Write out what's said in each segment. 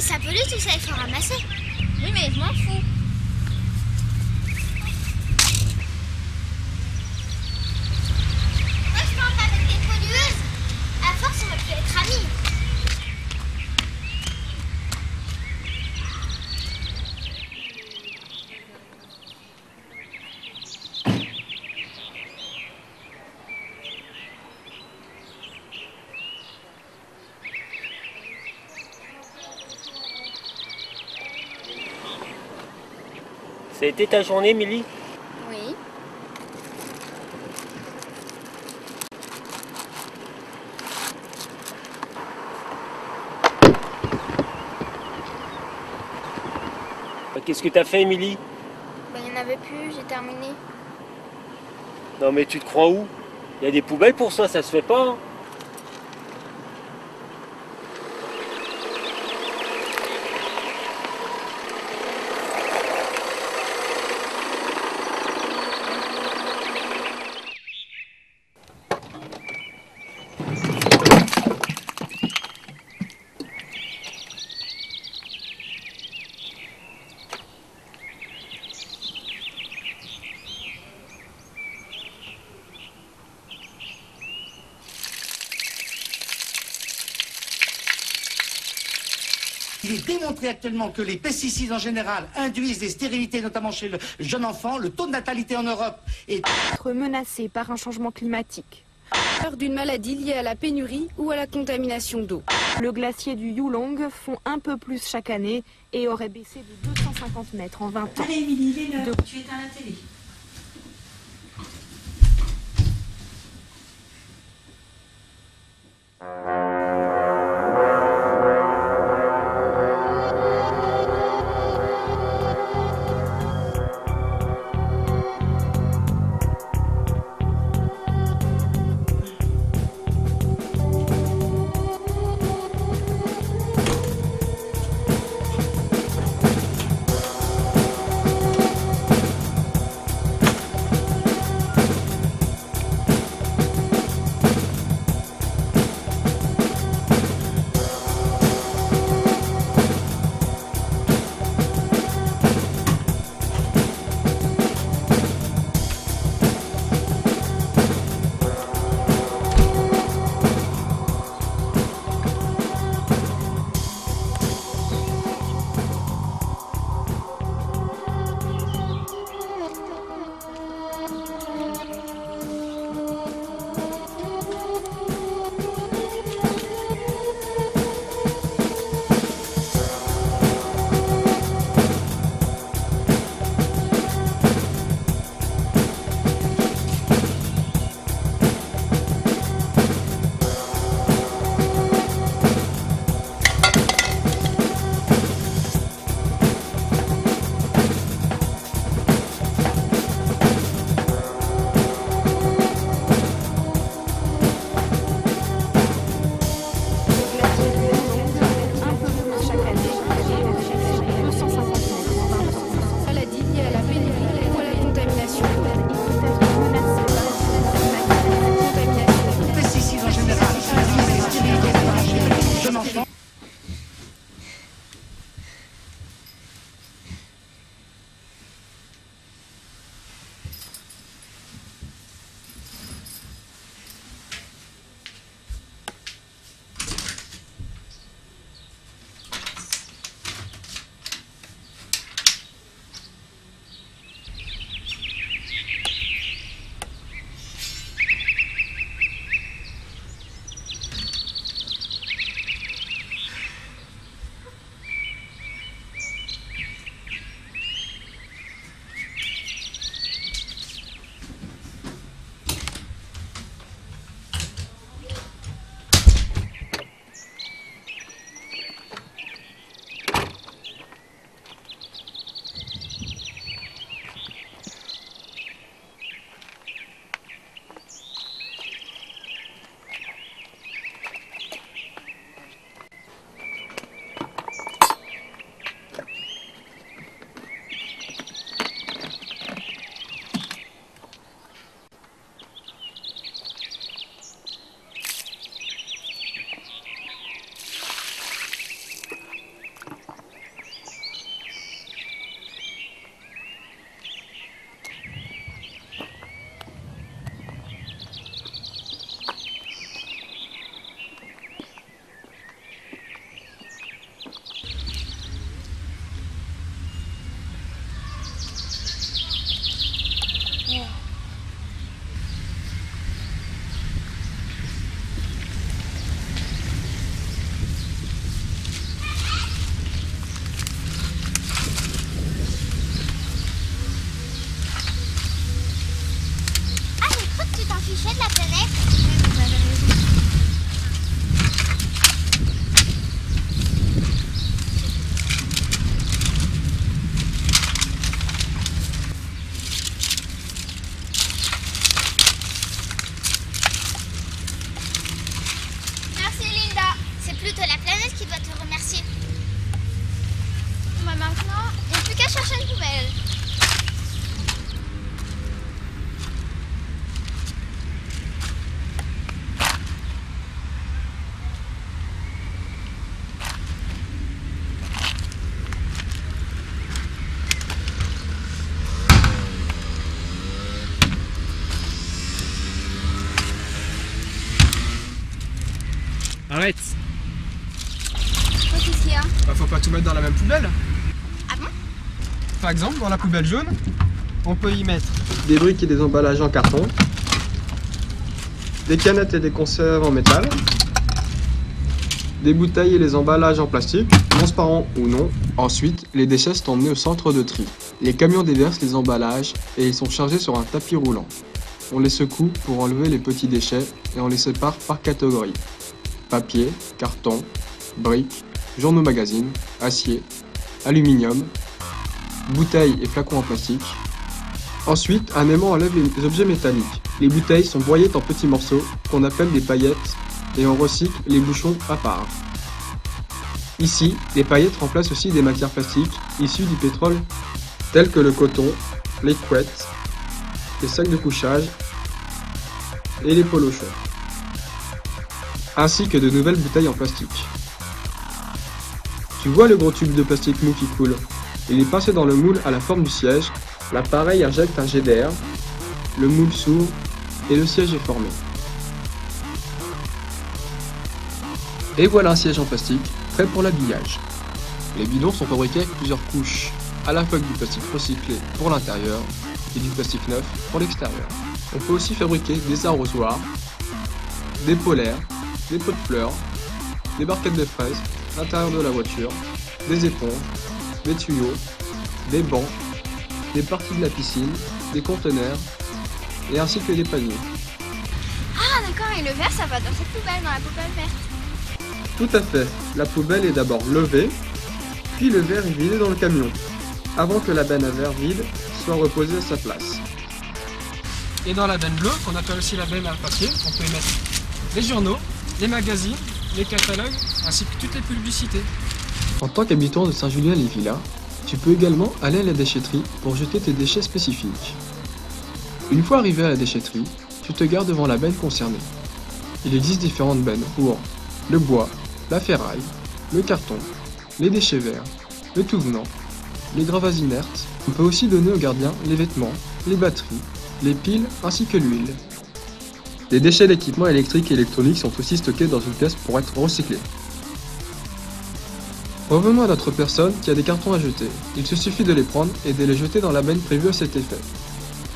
Ça pollue tout ça, il faut ramasser. Oui, mais je m'en fous. Moi, je plante avec des pollueuses. À force, on va plus être amis. Ça a été ta journée, Milly? Oui. Qu'est-ce que t'as fait, Émilie? Il n'y en avait plus, j'ai terminé. Non mais tu te crois où? Il y a des poubelles pour ça se fait pas. Hein. Il est démontré actuellement que les pesticides en général induisent des stérilités, notamment chez le jeune enfant. Le taux de natalité en Europe est menacé par un changement climatique. Peur d'une maladie liée à la pénurie ou à la contamination d'eau. Le glacier du Yulong fond un peu plus chaque année et aurait baissé de 250 mètres en 20 ans. Allez, Émilie, il est l'heure. Tu éteins la télé. maintenant, il n'y a plus qu'à chercher une poubelle. Arrête! Qu'est-ce qu'il y a? Bah, faut pas tout mettre dans la même poubelle. Ah bon? Par exemple, dans la poubelle jaune, on peut y mettre des briques et des emballages en carton, des canettes et des conserves en métal, des bouteilles et les emballages en plastique, transparents ou non. Ensuite, les déchets sont emmenés au centre de tri. Les camions déversent les emballages et ils sont chargés sur un tapis roulant. On les secoue pour enlever les petits déchets et on les sépare par catégorie. Papier, carton, briques, journaux magazines, acier, aluminium, bouteilles et flacons en plastique. Ensuite, un aimant enlève les objets métalliques. Les bouteilles sont broyées en petits morceaux qu'on appelle des paillettes et on recycle les bouchons à part. Ici, les paillettes remplacent aussi des matières plastiques issues du pétrole telles que le coton, les couettes, les sacs de couchage et les polochons, ainsi que de nouvelles bouteilles en plastique. Tu vois le gros tube de plastique mou qui coule? Il est passé dans le moule à la forme du siège, l'appareil injecte un jet d'air, le moule s'ouvre et le siège est formé. Et voilà un siège en plastique, prêt pour l'habillage. Les bidons sont fabriqués avec plusieurs couches, à la fois du plastique recyclé pour l'intérieur et du plastique neuf pour l'extérieur. On peut aussi fabriquer des arrosoirs, des polaires, des pots de fleurs, des barquettes de fraises, l'intérieur de la voiture, des éponges, des tuyaux, des bancs, des parties de la piscine, des conteneurs, et ainsi que des paniers. Ah d'accord, et le verre ça va dans cette poubelle, dans la poubelle verte. Tout à fait, la poubelle est d'abord levée, puis le verre est vidé dans le camion, avant que la benne à verre vide soit reposée à sa place. Et dans la benne bleue, qu'on appelle aussi la benne à papier, on peut y mettre les journaux, les magazines, les catalogues, ainsi que toutes les publicités. En tant qu'habitant de Saint-Julien-les-Villas, tu peux également aller à la déchetterie pour jeter tes déchets spécifiques. Une fois arrivé à la déchetterie, tu te gares devant la benne concernée. Il existe différentes bennes pour le bois, la ferraille, le carton, les déchets verts, le tout venant, les gravats inertes. On peut aussi donner aux gardiens les vêtements, les batteries, les piles ainsi que l'huile. Les déchets d'équipements électriques et électroniques sont aussi stockés dans une pièce pour être recyclés. Revenons à notre personne qui a des cartons à jeter. Il se suffit de les prendre et de les jeter dans la benne prévue à cet effet.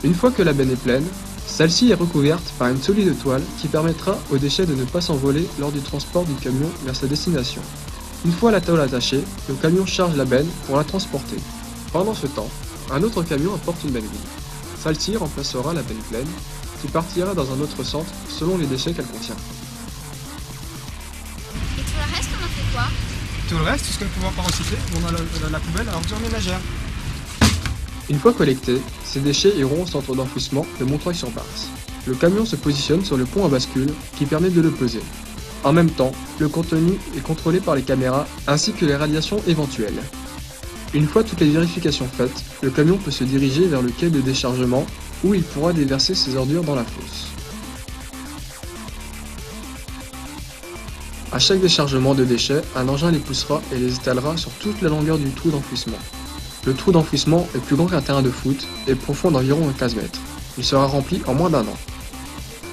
Une fois que la benne est pleine, celle-ci est recouverte par une solide toile qui permettra aux déchets de ne pas s'envoler lors du transport du camion vers sa destination. Une fois la tôle attachée, le camion charge la benne pour la transporter. Pendant ce temps, un autre camion apporte une benne vide. Celle-ci remplacera la benne pleine, qui partira dans un autre centre selon les déchets qu'elle contient. Et tout le reste, on en fait quoi? Tout le reste, tout ce qu'elle ne pouvait pas recycler, on a la poubelle à ordures ménagères. Une fois collectés, ces déchets iront au centre d'enfouissement de Montreuil-sur-Barse. Le camion se positionne sur le pont à bascule qui permet de le peser. En même temps, le contenu est contrôlé par les caméras ainsi que les radiations éventuelles. Une fois toutes les vérifications faites, le camion peut se diriger vers le quai de déchargement où il pourra déverser ses ordures dans la fosse. À chaque déchargement de déchets, un engin les poussera et les étalera sur toute la longueur du trou d'enfouissement. Le trou d'enfouissement est plus grand qu'un terrain de foot et profond d'environ 15 mètres. Il sera rempli en moins d'1 an.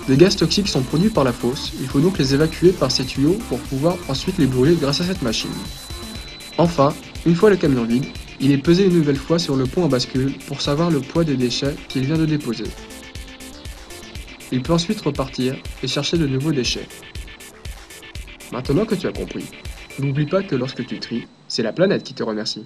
Des gaz toxiques sont produits par la fosse, il faut donc les évacuer par ces tuyaux pour pouvoir ensuite les brûler grâce à cette machine. Enfin, une fois le camion vide, il est pesé une nouvelle fois sur le pont à bascule pour savoir le poids des déchets qu'il vient de déposer. Il peut ensuite repartir et chercher de nouveaux déchets. Maintenant que tu as compris, n'oublie pas que lorsque tu tries, c'est la planète qui te remercie.